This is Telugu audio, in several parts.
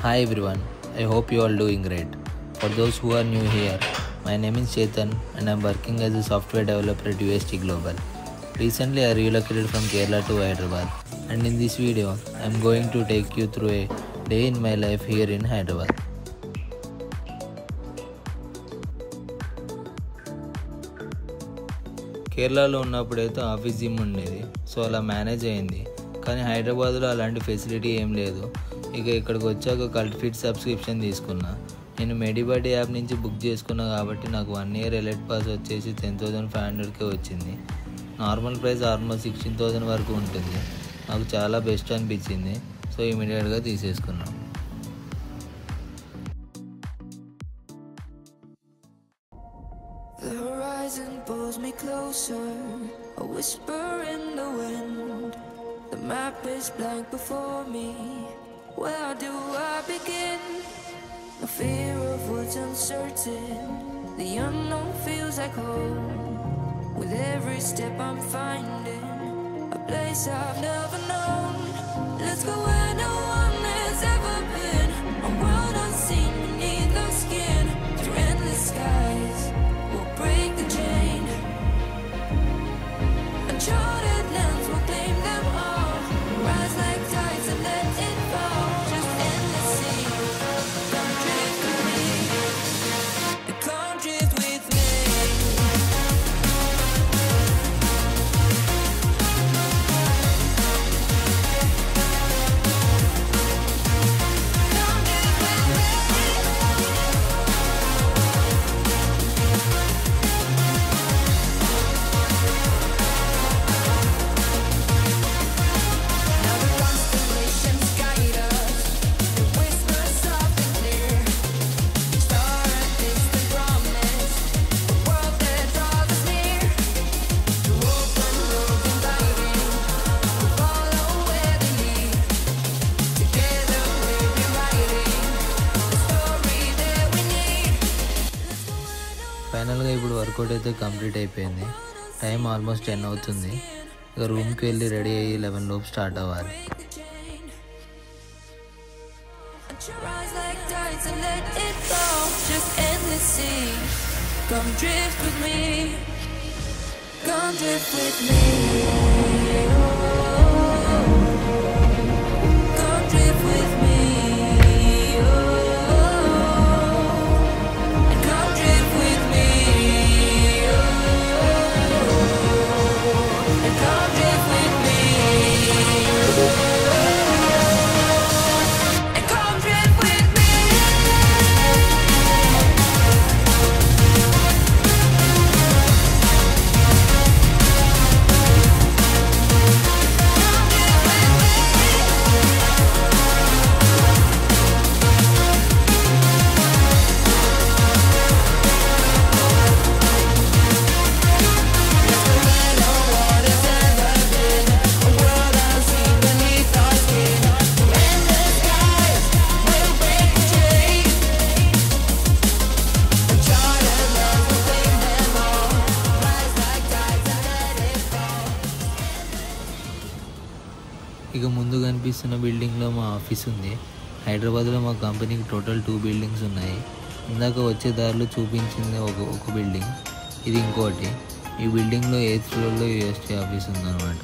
Hi everyone, I hope you all doing great. For those who are new here, my name is Chetan and I am working as a software developer at UST Global. Recently I relocated from Kerala to Hyderabad, and in this video I am going to take you through a day in my life here in Hyderabad. కేరళలో ఉన్నప్పుడైతే ఆఫీస్ జిమ్ ఉండేది, సో అలా మేనేజ్ అయింది. కానీ హైదరాబాద్లో అలాంటి ఫెసిలిటీ ఏం లేదు. ఇక ఇక్కడికి వచ్చాక కల్ట్ ఫిట్ సబ్స్క్రిప్షన్ తీసుకున్నా. నేను మెడిబడి యాప్ నుంచి బుక్ చేసుకున్నా కాబట్టి నాకు 1 year ఎలైట్ పాస్ వచ్చేసి 10,500కే వచ్చింది. నార్మల్ ప్రైస్ ఆల్మోస్ట్ 16,000 వరకు ఉంటుంది. నాకు చాలా బెస్ట్ అనిపించింది, సో ఇమీడియట్గా తీసేసుకున్నాను. The horizon pulls me closer, a whisper in the wind. The map is blank before me, where do I begin? No fear of what's uncertain, the unknown feels like home. With every step I'm finding a place I've never known. Let's go where no one has ever been, a world unseen beneath the skin. Through endless skies we'll break the chain. Uncharted lands will claim them all. Rise like tides and let it fall. Just endless sea. Come drift with me. Come drift with me. ఫైనల్గా ఇప్పుడు వర్కౌట్ అయితే కంప్లీట్ అయిపోయింది. టైం ఆల్మోస్ట్ 10 అవుతుంది. ఇక రూమ్కి వెళ్ళి రెడీ అయ్యి 11 లోపు స్టార్ట్ అవ్వాలి. Come drift with me. Come drift with me. Come drift with me. Come drift with me. Come drift with me. Come drift with me. ఇక ముందు కనిపిస్తున్న బిల్డింగ్లో మా ఆఫీస్ ఉంది. హైదరాబాద్లో మా కంపెనీకి టోటల్ 2 buildings ఉన్నాయి. ఇందాక వచ్చే దారిలో చూపించింది ఒక బిల్డింగ్, ఇది ఇంకోటి. ఈ బిల్డింగ్లో 8th floorలో UST ఆఫీస్ ఉందన్నమాట.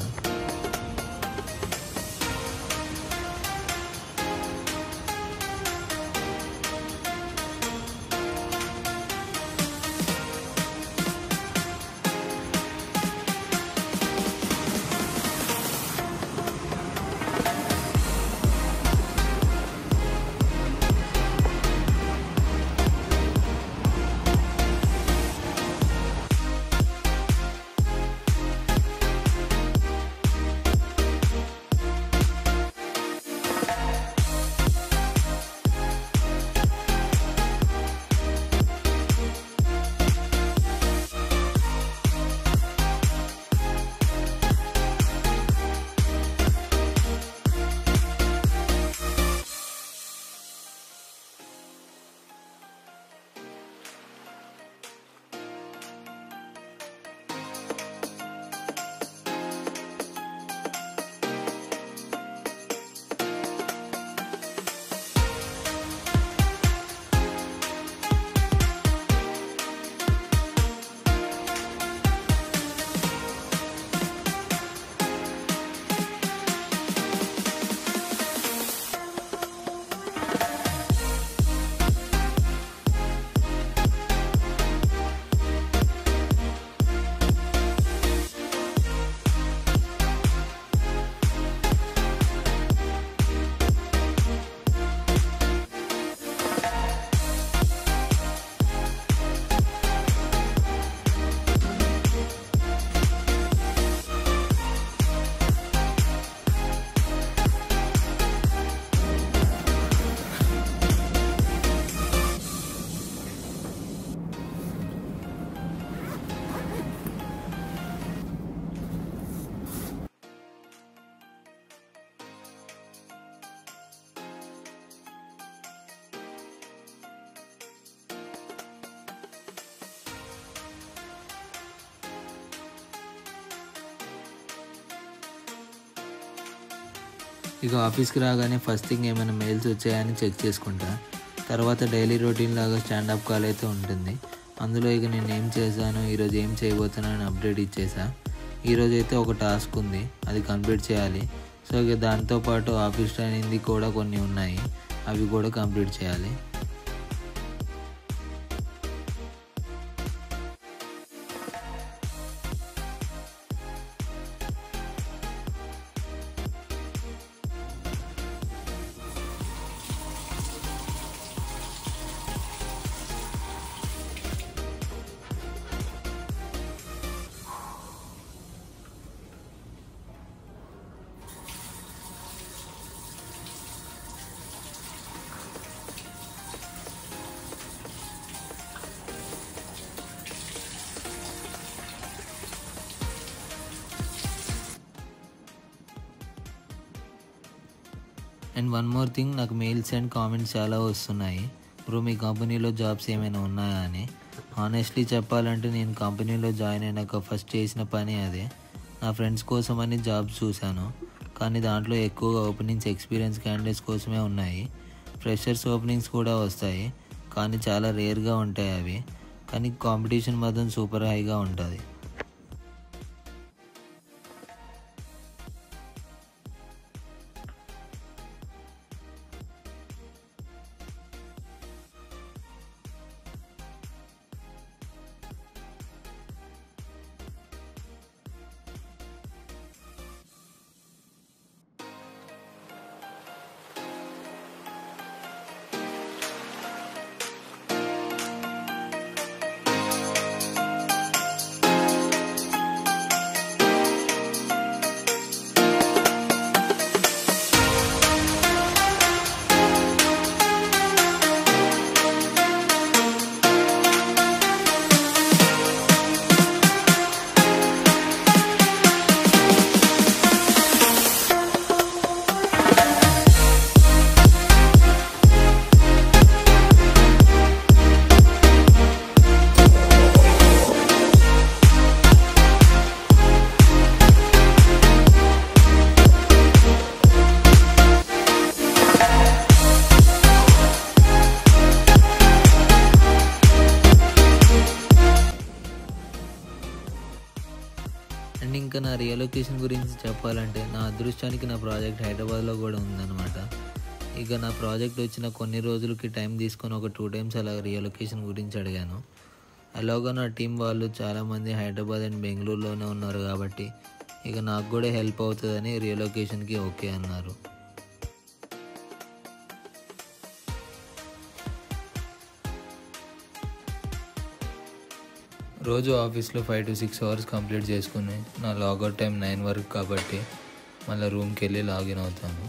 ఇక ఆఫీస్కి రాగానే ఫస్ట్ థింగ్ ఏమైనా మెయిల్స్ వచ్చాయని చెక్ చేసుకుంటా. తర్వాత డైలీ రొటీన్ లాగా స్టాండప్ కాల్ అయితే ఉంటుంది. అందులో ఇక నేను ఏం చేశాను, ఈరోజు ఏం చేయబోతున్నాను అప్డేట్ ఇచ్చేసా. ఈరోజు అయితే ఒక టాస్క్ ఉంది, అది కంప్లీట్ చేయాలి. సో ఇక దాంతోపాటు ఆఫీస్ ట్రైనింగ్ది కూడా కొన్ని ఉన్నాయి, అవి కూడా కంప్లీట్ చేయాలి. అండ్ వన్ మోర్ థింగ్, నాకు మెయిల్స్ అండ్ కామెంట్స్ చాలా వస్తున్నాయి, బ్రో మీ కంపెనీలో జాబ్స్ ఏమైనా ఉన్నాయా అని. హానెస్ట్లీ చెప్పాలంటే నేను కంపెనీలో జాయిన్ అయినాక ఫస్ట్ చేసిన పని అదే. నా ఫ్రెండ్స్ కోసమని జాబ్స్ చూశాను, కానీ దాంట్లో ఎక్కువగా ఓపెనింగ్స్ ఎక్స్పీరియన్స్ క్యాండిడేట్స్ కోసమే ఉన్నాయి. ఫ్రెషర్స్ ఓపెనింగ్స్ కూడా వస్తాయి, కానీ చాలా రేర్గా ఉంటాయి అవి. కానీ కాంపిటీషన్ మాత్రం సూపర్ హైగా ఉంటుంది. అండ్ ఇంకా నా రియలొకేషన్ గురించి చెప్పాలంటే, నా అదృష్టానికి నా ప్రాజెక్ట్ హైదరాబాద్లో కూడా ఉందన్నమాట. ఇక నా ప్రాజెక్ట్ వచ్చిన కొన్ని రోజులకి టైం తీసుకొని ఒక 2 times అలా రియలొకేషన్ గురించి అడిగాను. అలాగా నా టీం వాళ్ళు చాలామంది హైదరాబాద్ అండ్ బెంగళూరులోనే ఉన్నారు కాబట్టి ఇక నాకు కూడా హెల్ప్ అవుతుందని రియలొకేషన్కి ఓకే అన్నారు. రోజు ఆఫీస్లో 5 to 6 hours కంప్లీట్ చేసుకుని నా లాగౌట్ టైం 9 వరకు కాబట్టి మళ్ళీ రూమ్కి వెళ్ళి లాగిన్ అవుతాను.